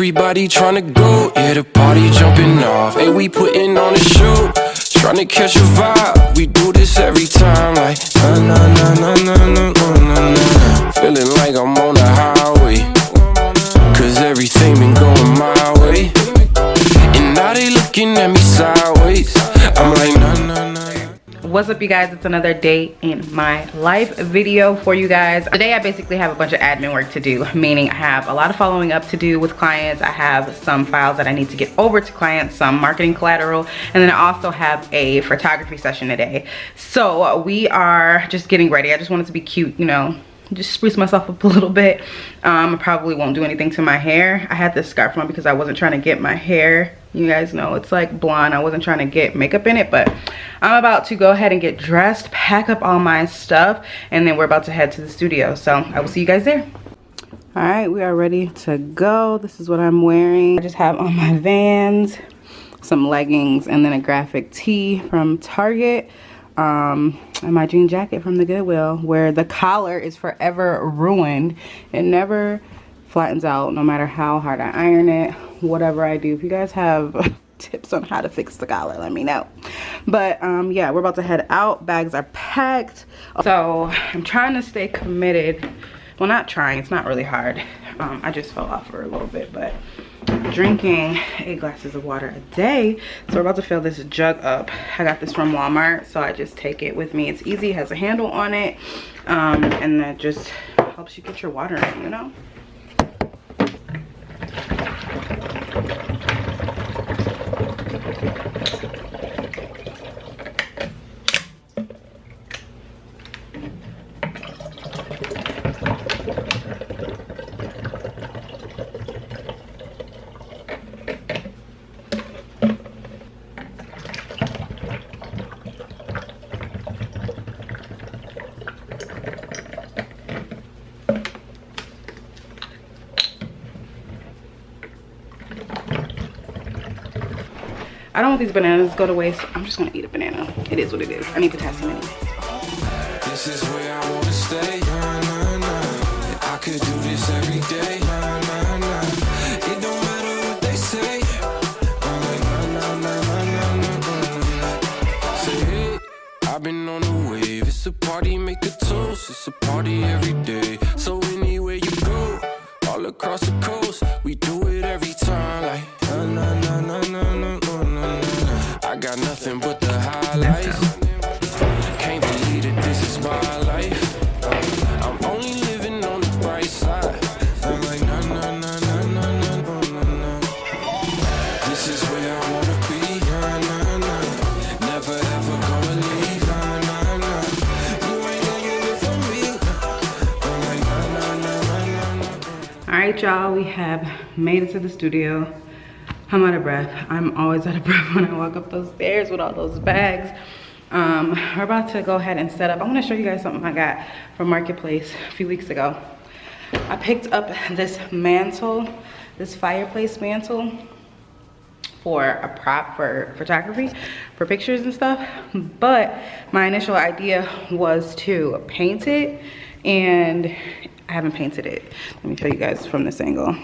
Everybody tryna go, yeah, the party jumping off. Hey, we putting on a show, tryna catch a vibe. We do this every time, like na na na na na na na na. Feeling like I'm on the highway, cause everything been going my way. And now they looking at me sideways. I'm like na na na. What's up, you guys? It's another day in my life video for you guys. Today I basically have a bunch of admin work to do, meaning I have a lot of following up to do with clients. I have some files that I need to get over to clients, some marketing collateral, and then I also have a photography session today. So we are just getting ready. I just wanted to be cute, you know, just spruce myself up a little bit. I probably won't do anything to my hair. I had this scarf on because I wasn't trying to get my hair, you guys know it's like blonde. I wasn't trying to get makeup in it, but I'm about to go ahead and get dressed, pack up all my stuff, and then we're about to head to the studio. So I will see you guys there. All right, we are ready to go. This is what I'm wearing. I just have on my Vans, some leggings, and then a graphic tee from Target. And my jean jacket from the Goodwill, where the collar is forever ruined. It never flattens out no matter how hard I iron it, whatever I do. If you guys have tips on how to fix the collar, let me know. But yeah, we're about to head out. Bags are packed. So I'm trying to stay committed. Well, not trying, it's not really hard. I just fell off for a little bit, but drinking 8 glasses of water a day. So we're about to fill this jug up. I got this from Walmart, so I just take it with me. It's easy, it has a handle on it, and that just helps you get your water in, you know. I don't want these bananas to go to waste. I'm just gonna eat a banana. It is what it is. I need potassium anyway. This is where I wanna stay. Nah, nah, nah. I could do this every day. Nah, nah, nah. It don't matter what they say. I'm like, nah, nah, nah, nah, nah, nah, nah. Say, hey, I've been on the wave. It's a party, make a toast. It's a party every day. So anywhere you go, all across the coast, we do it every time. Like, nah, nah, nah, nah, nah, nah. I got nothing but the highlights. Can't believe that this is my life. I'm only living on the bright side. I'm like, nah, nah, nah, nah, nah, nah, nah, nah. This is where I wanna be. Nah, nah, nah. Never ever gonna leave. Nah, nah, nah. You ain't gonna get it from me. I'm like, nah, nah, nah, nah, nah. All right, y'all, we have made it to the studio. I'm out of breath. I'm always out of breath when I walk up those stairs with all those bags. We're about to go ahead and set up. I want to show you guys something I got from Marketplace a few weeks ago. I picked up this mantle, this fireplace mantle for a prop for photography, for pictures and stuff. But my initial idea was to paint it, and I haven't painted it. Let me show you guys from this angle.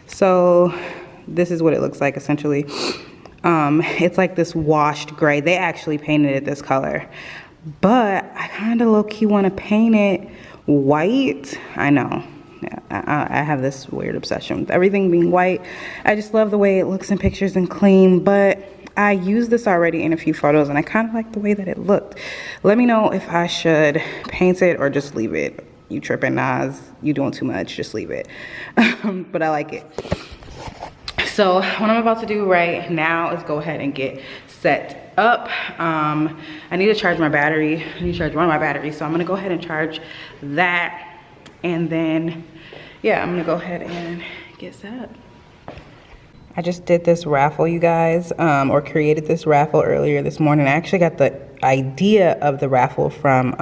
So this is what it looks like essentially. It's like this washed gray. They actually painted it this color, but I kind of low-key want to paint it white. I know, yeah, I have this weird obsession with everything being white. I just love the way it looks in pictures and clean, but I used this already in a few photos and I kind of like the way that it looked. Let me know if I should paint it or just leave it. You tripping, Naz, you doing too much, just leave it. But I like it. So what I'm about to do right now is go ahead and get set up. I need to charge my battery. I need to charge one of my batteries. So I'm gonna go ahead and charge that. And then, yeah, I'm gonna go ahead and get set up. I just did this raffle, you guys, or created this raffle earlier this morning. I actually got the idea of the raffle from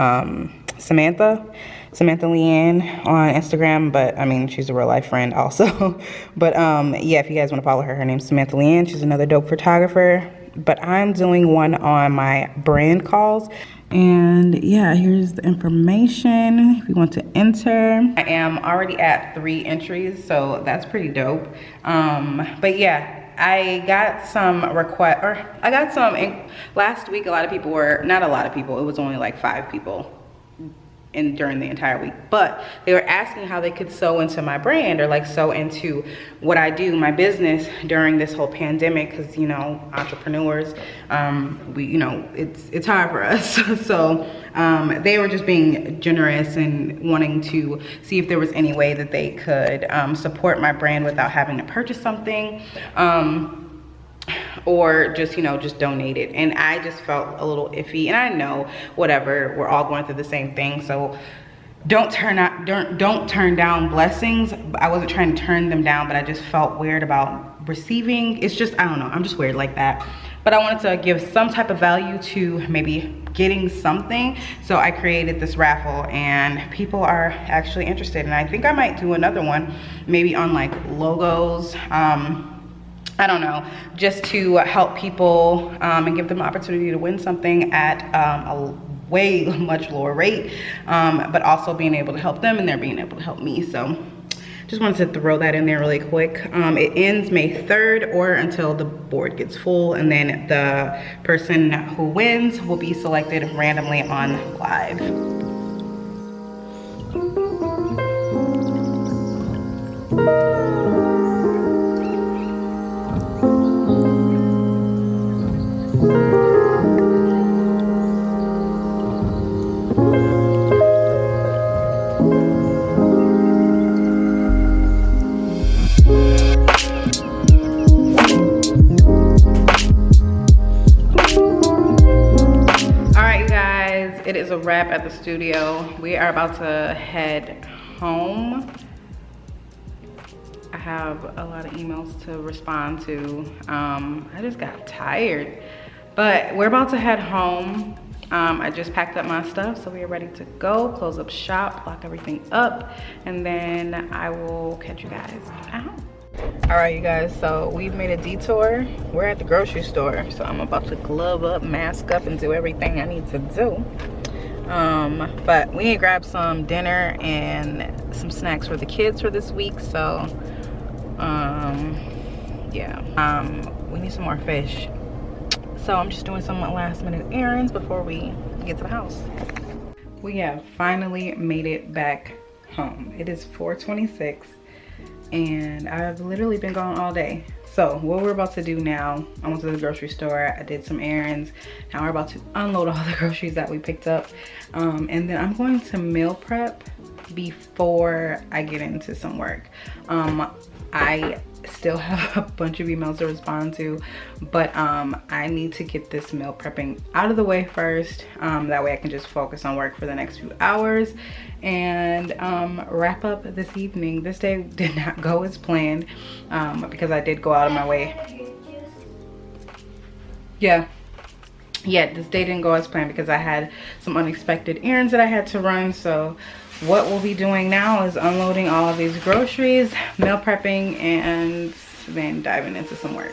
Samantha Leanne on Instagram, but I mean, she's a real life friend also. But yeah, if you guys want to follow her, her name's Samantha Leanne. She's another dope photographer. But I'm doing one on my brand calls. And yeah, here's the information if you want to enter. I am already at 3 entries, so that's pretty dope. But yeah, I got some last week. A lot of people were, not a lot of people, it was only like 5 people during the entire week, but they were asking how they could sew into my brand, or like sew into what I do, my business, during this whole pandemic, because you know, entrepreneurs, it's hard for us. So they were just being generous and wanting to see if there was any way that they could support my brand without having to purchase something, or just, you know, just donate it. And I just felt a little iffy, and I know, whatever, we're all going through the same thing, so don't turn down blessings. I wasn't trying to turn them down, but I just felt weird about receiving. It's just, I don't know, I'm just weird like that. But I wanted to give some type of value to maybe getting something, so I created this raffle, and people are actually interested, and I think I might do another one, maybe on like logos, I don't know, just to help people and give them an opportunity to win something at a way much lower rate, but also being able to help them and they're being able to help me. So just wanted to throw that in there really quick. It ends May 3rd or until the board gets full, and then the person who wins will be selected randomly on live. It is a wrap at the studio. We are about to head home. I have a lot of emails to respond to. I just got tired, but we're about to head home. I just packed up my stuff, so we are ready to go, close up shop, lock everything up, and then I will catch you guys at home. All right, you guys, so we've made a detour. We're at the grocery store, so I'm about to glove up, mask up, and do everything I need to do. But we need to grab some dinner and some snacks for the kids for this week, so yeah, we need some more fish. So I'm just doing some last minute errands before we get to the house. We have finally made it back home. It is 4:26 and I've literally been gone all day. So what we're about to do now, I went to the grocery store, I did some errands. Now we're about to unload all the groceries that we picked up. And then I'm going to meal prep before I get into some work. I still have a bunch of emails to respond to, but I need to get this meal prepping out of the way first. That way I can just focus on work for the next few hours and wrap up this evening. This day did not go as planned because I did go out of my way. Yeah, this day didn't go as planned because I had some unexpected errands that I had to run. So what we'll be doing now is unloading all of these groceries, meal prepping, and then diving into some work.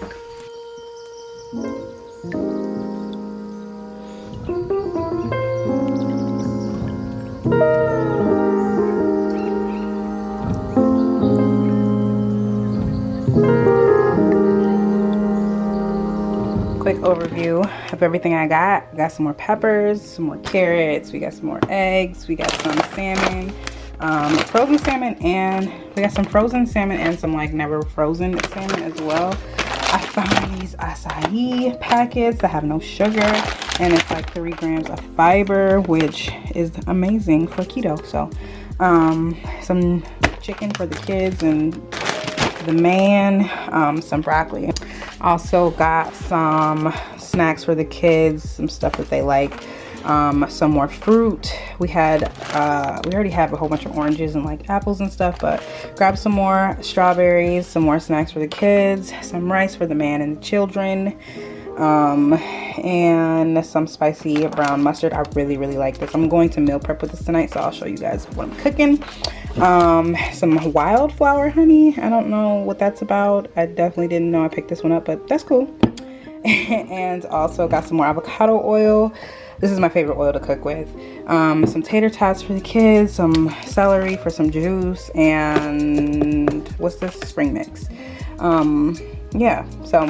Quick overview of everything I got. I got some more peppers, some more carrots, we got some more eggs, we got some salmon, frozen salmon, and we got some frozen salmon and some like never frozen salmon as well. I found these acai packets that have no sugar, and it's like 3 grams of fiber, which is amazing for keto. So some chicken for the kids and the man, some broccoli. Also got some snacks for the kids, some stuff that they like, some more fruit. We already have a whole bunch of oranges and like apples and stuff, but grab some more strawberries, some more snacks for the kids, some rice for the man and the children, and some spicy brown mustard. I really like this. I'm going to meal prep with this tonight, so I'll show you guys what I'm cooking. Some wildflower honey. I don't know what that's about. I definitely didn't know I picked this one up, but that's cool. And also got some more avocado oil. This is my favorite oil to cook with. Some tater tots for the kids, some celery for some juice, and what's this? Spring mix. Yeah, so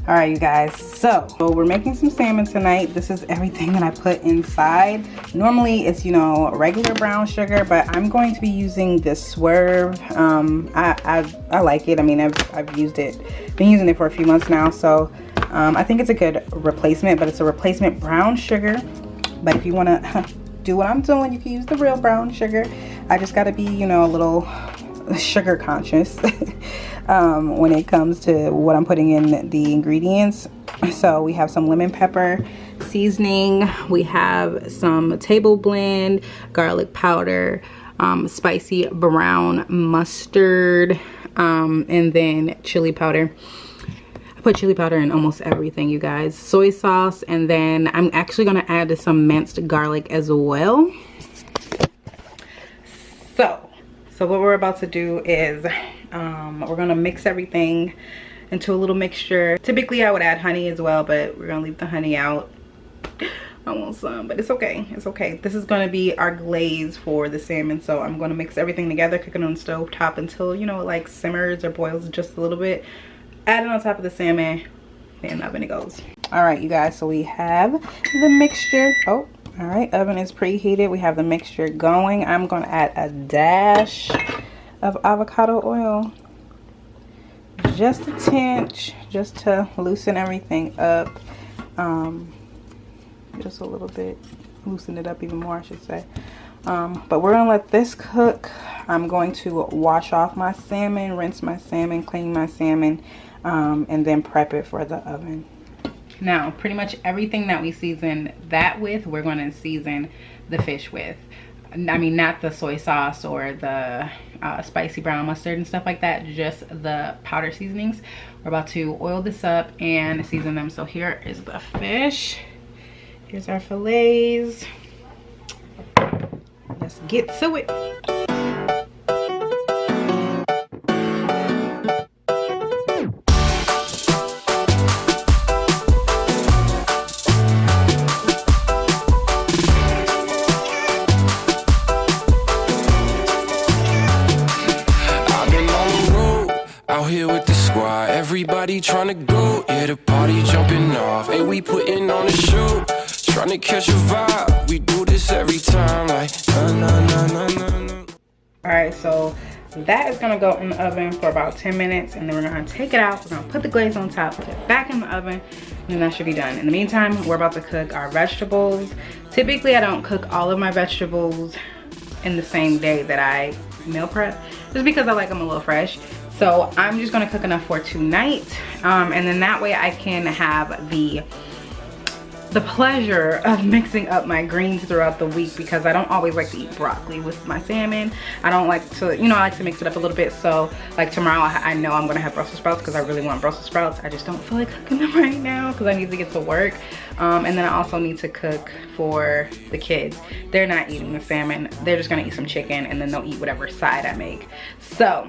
all right, you guys, so we're making some salmon tonight. This is everything that I put inside. Normally it's, you know, regular brown sugar, but I'm going to be using this Swerve. I like it. I mean, I've used it, been using it for a few months now, so I think it's a good replacement, but it's a replacement brown sugar. But if you want to do what I'm doing, you can use the real brown sugar. I just got to be, you know, a little sugar conscious when it comes to what I'm putting in the ingredients. So we have some lemon pepper seasoning, we have some table blend, garlic powder, spicy brown mustard, and then chili powder. I put chili powder in almost everything, you guys. Soy sauce, and then I'm actually going to add some minced garlic as well. So what we're about to do is we're gonna mix everything into a little mixture. Typically I would add honey as well, but we're gonna leave the honey out. I want some, but it's okay, it's okay. This is gonna be our glaze for the salmon, so I'm gonna mix everything together, cook it on the stove top until, you know, it like simmers or boils just a little bit. Add it on top of the salmon, then in the oven it goes. All right, you guys, so we have the mixture. Oh, all right, oven is preheated. We have the mixture going. I'm going to add a dash of avocado oil. Just a tinge, just to loosen everything up. Just a little bit, loosen it up even more, I should say. But we're going to let this cook. I'm going to wash off my salmon, rinse my salmon, clean my salmon, and then prep it for the oven. Now, pretty much everything that we season that with, we're going to season the fish with. I mean, not the soy sauce or the spicy brown mustard and stuff like that, just the powder seasonings. We're about to oil this up and season them. So here is the fish. Here's our fillets. Let's get to it. Here with the squad, everybody trying to go, yeah, the party jumping off, hey, we putting on a show, trying to catch a vibe, we do this every time, like, na. All right, so that is gonna go in the oven for about 10 minutes, and then we're gonna take it out, we're gonna put the glaze on top, put it back in the oven, and then that should be done. In the meantime, we're about to cook our vegetables. Typically, I don't cook all of my vegetables in the same day that I meal prep, just because I like them a little fresh. So I'm just gonna cook enough for tonight, and then that way I can have the pleasure of mixing up my greens throughout the week, because I don't always like to eat broccoli with my salmon. I don't like to, you know, I like to mix it up a little bit. So like tomorrow, I know I'm gonna have Brussels sprouts because I really want Brussels sprouts. I just don't feel like cooking them right now because I need to get to work. And then I also need to cook for the kids. They're not eating the salmon. They're just gonna eat some chicken, and then they'll eat whatever side I make. So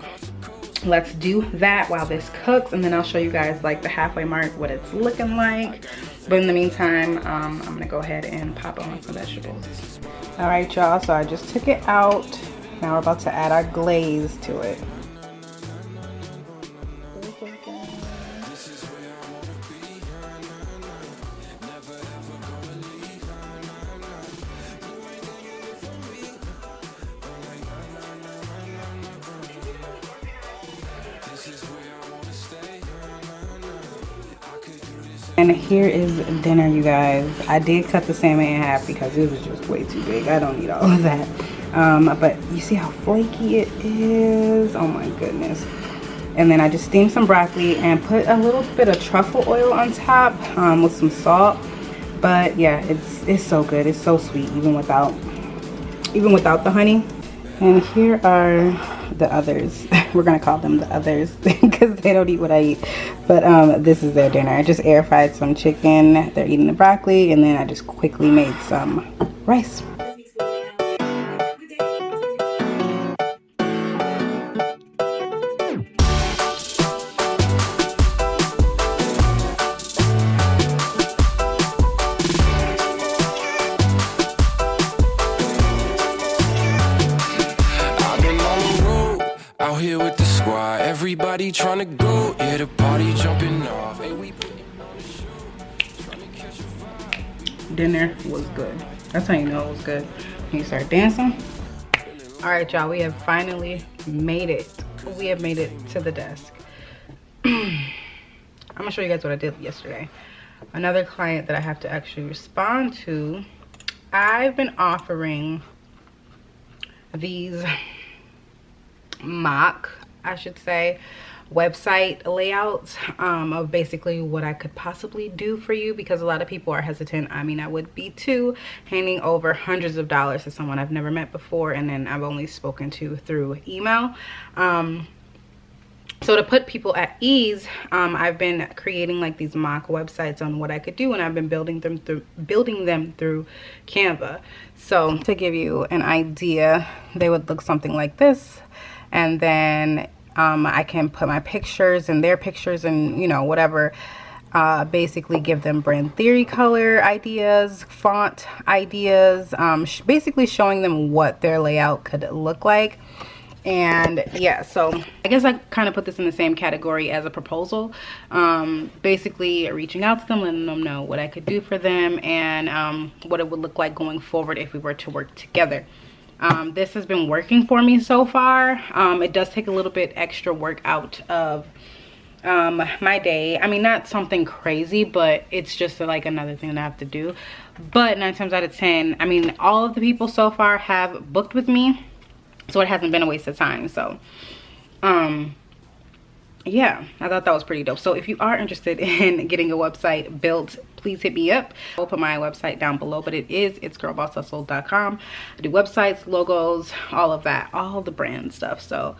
let's do that while this cooks, and then I'll show you guys like the halfway mark what it's looking like. But in the meantime, I'm gonna go ahead and pop on some vegetables. All right, y'all, so I just took it out. Now we're about to add our glaze to it. And here is dinner, you guys. I did cut the salmon in half because it was just way too big. I don't need all of that. But you see how flaky it is? Oh my goodness. And then I just steamed some broccoli and put a little bit of truffle oil on top with some salt. But yeah, it's so good. It's so sweet even without the honey. And here are the others. We're gonna call them the others because they don't eat what I eat. But this is their dinner. I just air fried some chicken. They're eating the broccoli, and then I just quickly made some rice. party trying to go, yeah, the party jumping off. Hey, we putting on a show, trying to catch a vibe. Dinner was good. That's how you know it was good. When you start dancing. All right, y'all, we have finally made it. We have made it to the desk. I'm gonna show you guys what I did yesterday. Another client that I have to actually respond to. I've been offering these mock, I should say, website layouts of basically what I could possibly do for you, because a lot of people are hesitant. I mean, I would be too, handing over hundreds of dollars to someone I've never met before and then I've only spoken to through email. So to put people at ease, I've been creating like these mock websites on what I could do, and I've been building them through Canva. So to give you an idea, they would look something like this, and then I can put my pictures and their pictures and, you know, whatever, basically give them brand theory color ideas, font ideas, basically showing them what their layout could look like. And yeah, so I guess I kind of put this in the same category as a proposal, basically reaching out to them, letting them know what I could do for them and what it would look like going forward if we were to work together. This has been working for me so far. It does take a little bit extra work out of my day. I mean, not something crazy, but it's just like another thing that I have to do. But 9 times out of 10, I mean, all of the people so far have booked with me, so it hasn't been a waste of time. So yeah, I thought that was pretty dope. So if you are interested in getting a website built, please hit me up. I'll put my website down below, but it is ItsGirlBossHustle.com. I do websites, logos, all of that, all the brand stuff. So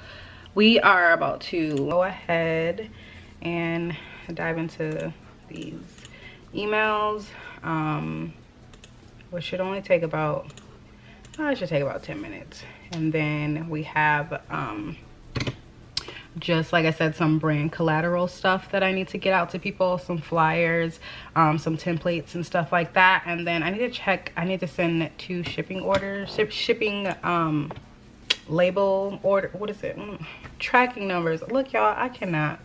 we are about to go ahead and dive into these emails, which should only take about, it should take about 10 minutes. And then we have just like I said, some brand collateral stuff that I need to get out to people, some flyers, some templates and stuff like that. And then I need to send 2 shipping orders, shipping label order, what is it, tracking numbers. Look, y'all, I cannot,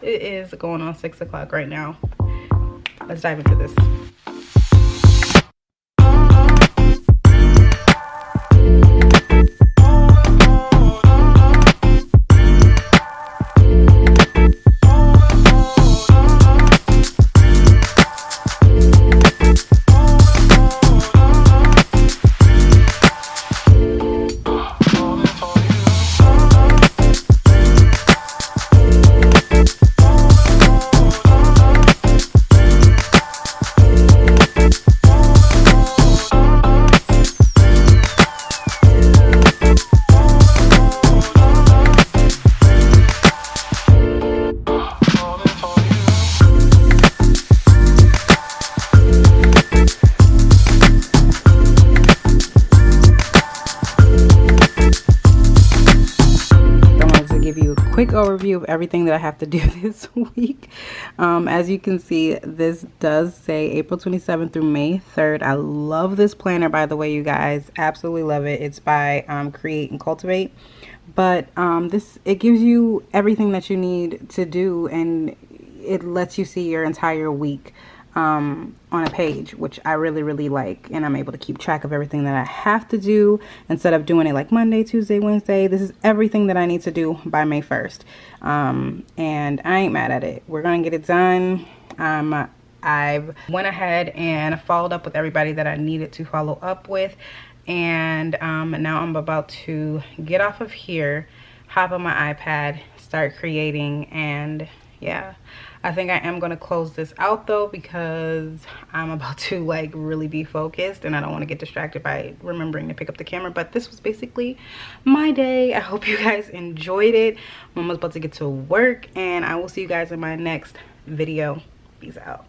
it is going on 6 o'clock right now. Let's dive into this. Quick overview of everything that I have to do this week. As you can see, this does say April 27th through May 3rd. I love this planner, by the way, you guys. Absolutely love it. It's by Create and Cultivate. But it gives you everything that you need to do, and it lets you see your entire week on a page, which I really like, and I'm able to keep track of everything that I have to do instead of doing it like Monday, Tuesday, Wednesday. This is everything that I need to do by May 1st, and I ain't mad at it. We're gonna get it done. I've went ahead and followed up with everybody that I needed to follow up with, and now I'm about to get off of here, hop on my iPad, start creating, and yeah, I think I am going to close this out though, because I'm about to like really be focused and I don't want to get distracted by remembering to pick up the camera. But this was basically my day. I hope you guys enjoyed it. I'm almost about to get to work, and I will see you guys in my next video. Peace out.